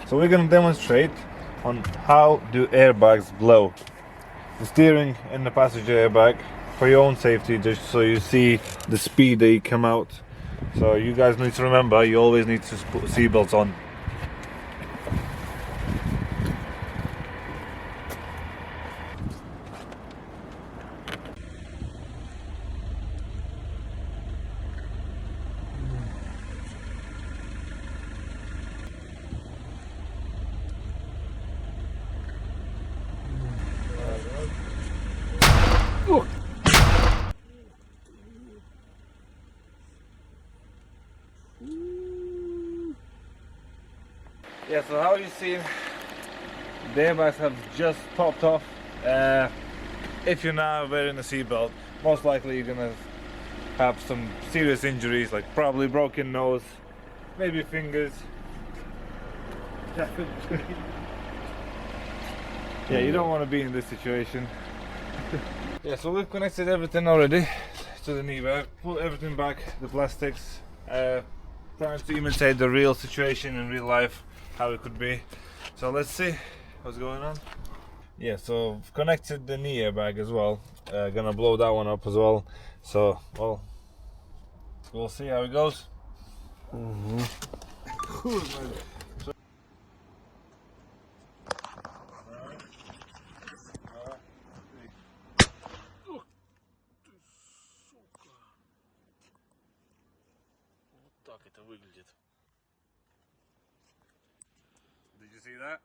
So we're gonna demonstrate on how do airbags blow. The steering and the passenger airbag for your own safety, just so you see the speed that you come out. So you guys need to remember, you always need to put seatbelts on. Yeah, so how you see, the airbags have just popped off. If you're now wearing a seatbelt, most likely you're gonna have some serious injuries, like probably broken nose, maybe fingers. Yeah, you don't want to be in this situation. Yeah, so we've connected everything already to the knee bag, put everything back, the plastics, trying to imitate the real situation in real life, how it could be. So let's see what's going on. Yeah, so I've connected the knee airbag as well, gonna blow that one up as well. So, well, we'll see how it goes. Так это выглядит. Did you see that?